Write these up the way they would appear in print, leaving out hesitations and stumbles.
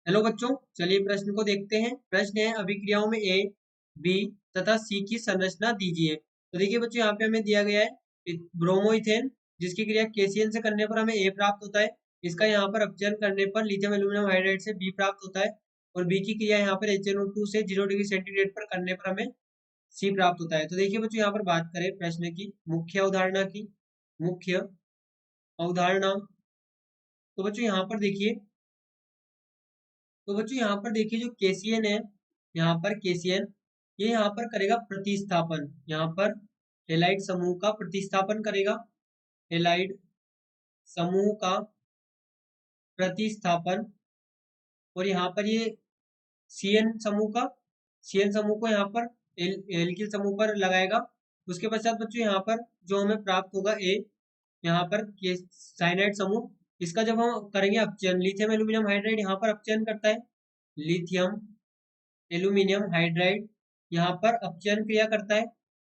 Hello बच्चों, चलिए प्रश्न को देखते हैं। प्रश्न है अभिक्रियाओं में ए, बी तथा सी की संरचना दीजिए। तो देखिए बच्चों, यहाँ पे हमें दिया गया है ब्रोमोइथेन, जिसकी क्रिया केसीएल से करने पर हमें ए प्राप्त होता है। इसका यहाँ पर अपचयन करने पर लिथियम एल्यूमिनियम हाइड्राइड से बी प्राप्त होता है। और बी की क्रिया यहाँ पर HNO2 से 0 डिग्री सेंटीग्रेड पर करने पर हमें सी प्राप्त होता है। तो देखिए बच्चों, यहाँ पर बात करें प्रश्न की मुख्य अवधारणा की। मुख्य अवधारणा, तो बच्चों यहाँ पर देखिए जो केसीएन है, यहाँ पर केसीएन ये यहाँ पर करेगा प्रतिस्थापन। यहाँ पर हेलाइड समूह का प्रतिस्थापन करेगा। हेलाइड समूह का प्रतिस्थापन। और यहाँ पर ये सीएन समूह को यहाँ पर एल्किल समूह पर लगाएगा। उसके पश्चात बच्चों यहाँ पर जो हमें प्राप्त होगा ए, यहाँ पर साइनाइड समूह, इसका जब हम करेंगे अपचयन, लिथियम एल्यूमिनियम हाइड्राइड यहाँ पर अपचयन करता है। लिथियम एल्यूमिनियम हाइड्राइड यहाँ पर अपचयन क्रिया करता है।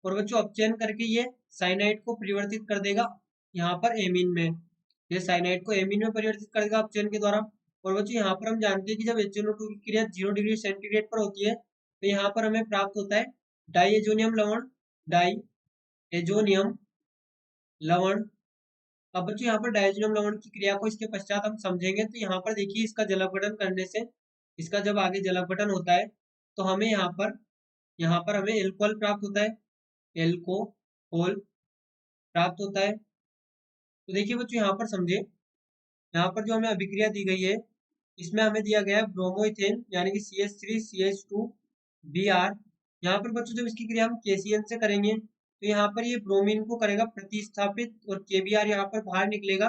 और बच्चों अपचयन करके ये साइनाइड को परिवर्तित कर देगा यहाँ पर एमीन में। ये साइनाइड को एमीन में परिवर्तित कर देगा अपचयन के द्वारा। और बच्चों यहाँ पर हम जानते हैं कि जब HNO2 की क्रिया 0 डिग्री सेंटीग्रेड पर होती है तो यहाँ पर हमें प्राप्त होता है डाइएजोनियम लवण। डाइएजोनियम लवण। अब बच्चों यहाँ पर डाइएजोनियम लवण की क्रिया को इसके पश्चात हम समझेंगे। तो यहाँ पर देखिए इसका जल अपघटन करने से, इसका जब आगे जल अपघटन होता है तो हमें यहाँ पर हमें एल्कोहल प्राप्त होता है। एल्कोहल प्राप्त होता है। तो देखिए बच्चों यहाँ पर समझे, यहाँ पर जो हमें अभिक्रिया दी गई है इसमें हमें दिया गया है ब्रोमोइथेन यानी कि CH3CH2Br। यहाँ पर बच्चों जब इसकी क्रिया हम KCl से करेंगे तो यहाँ पर ये ब्रोमीन को करेगा प्रतिस्थापित और KBr यहाँ पर बाहर निकलेगा।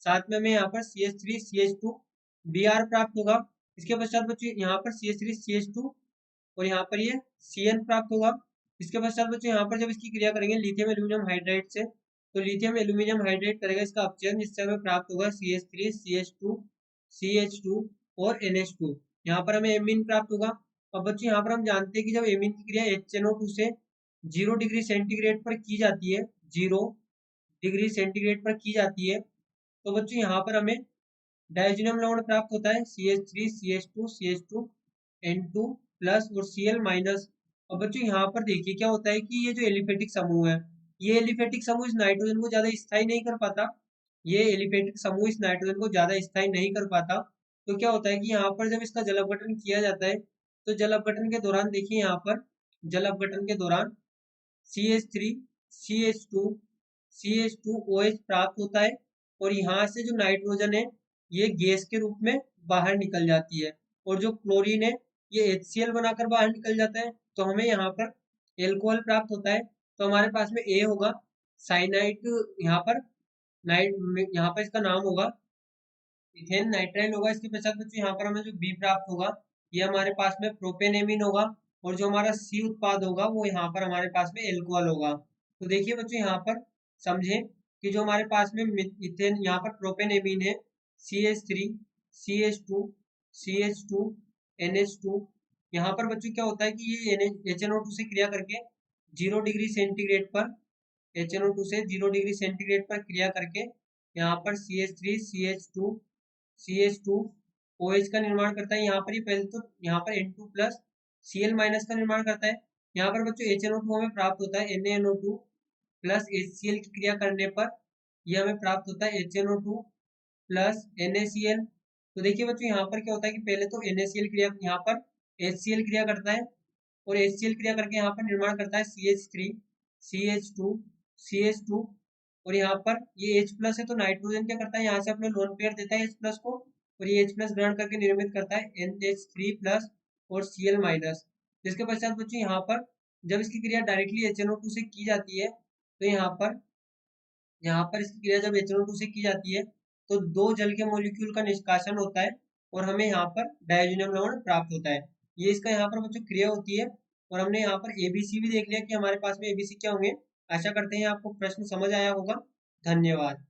साथ में हमें यहाँ पर CH3CH2Br प्राप्त होगा। इसके पश्चात बच्चों यहाँ पर CH3CH2 और यहाँ पर ये Cn प्राप्त होगा। इसके पश्चात बच्चों यहाँ पर जब इसकी क्रिया करेंगे लिथियम एल्यूमिनियम हाइड्राइड से, तो लिथियम एल्यूमिनियम हाइड्राइड करेगा इसका अपचयन, जिससे हमें प्राप्त होगा CH3CH2 और NH2। यहाँ पर हमें एमीन प्राप्त होगा। अब बच्चों यहाँ पर हम जानते हैं कि जब एमीन की क्रिया HNO2 से 0 डिग्री सेंटीग्रेड पर की जाती है, 0 डिग्री सेंटीग्रेड पर की जाती है, तो बच्चों यहाँ पर हमें डाइजेनियम लवण प्राप्त होता है CH3CH2 प्लस और Cl माइनस। अब बच्चों यहाँ पर देखिए क्या होता है कि ये जो एलिफेटिक समूह है, ये एलिफेटिक समूह इस नाइट्रोजन को ज्यादा स्थायी नहीं कर पाता। ये एलिफेटिक समूह इस नाइट्रोजन को ज्यादा स्थायी नहीं कर पाता। तो क्या होता है कि यहाँ पर जब इसका जल अपघटन किया जाता है तो जल अपघटन के दौरान देखिए यहाँ पर जल अपघटन के दौरान CH3CH2OH प्राप्त होता है। और यहाँ से जो नाइट्रोजन है ये गैस के रूप में बाहर निकल जाती है। और जो क्लोरीन है ये HCl बनाकर बाहर निकल जाता है। तो हमें यहाँ पर एल्कोहल प्राप्त होता है। तो हमारे पास में ए होगा साइनाइड, यहाँ पर इसका नाम होगा इथेन नाइट्राइल होगा। इसके पश्चात बच्चों यहाँ पर हमें जो बी प्राप्त होगा ये हमारे पास में प्रोपेनेमिन होगा। और जो हमारा सी उत्पाद होगा वो यहाँ पर हमारे पास में एल्कोहल होगा। तो देखिए बच्चों यहाँ पर समझे कि जो हमारे पास में इथेन यहाँ पर प्रोपेनेमिन है CH3CH2CH2NH2। यहाँ पर बच्चों क्या होता है कि ये HNO2 से क्रिया करके 0 डिग्री सेंटीग्रेड पर HNO2 से 0 डिग्री सेंटीग्रेड पर क्रिया करके यहाँ पर CH3CH2OH का निर्माण करता है। यहाँ पर ही पहले तो यहाँ पर N2 प्लस Cl माइनस का निर्माण करता है। यहाँ पर बच्चों HNO2 हमें प्राप्त होता है NaNO2 प्लस HCl की क्रिया करने पर यह हमें प्राप्त होता है HNO2 प्लस NaCl। तो देखिए बच्चों यहाँ पर क्या होता है कि पहले तो NaCl क्रिया, यहाँ पर HCl क्रिया करता है और HCl क्रिया करके यहाँ पर निर्माण करता है CH3CH2 और यहाँ पर ये H प्लस है तो नाइट्रोजन क्या करता है, यहाँ से अपने लोन पेयर देता है H प्लस को और ये H प्लस ग्रहण करके निर्मित करता है NH3 प्लस और Cl माइनस। जिसके पश्चात बच्चों यहाँ पर जब इसकी क्रिया डायरेक्टली HNO2 से की जाती है तो यहाँ पर इसकी क्रिया जब HNO2 से की जाती है तो 2 जल के मॉलिक्यूल का निष्कासन होता है और हमें यहाँ पर डाइजेनियम लवण प्राप्त होता है। ये इसका यहाँ पर बच्चों क्रिया होती है। और हमने यहाँ पर ABC भी देख लिया कि हमारे पास में ABC क्या होंगे। आशा करते हैं आपको प्रश्न समझ आया होगा। धन्यवाद।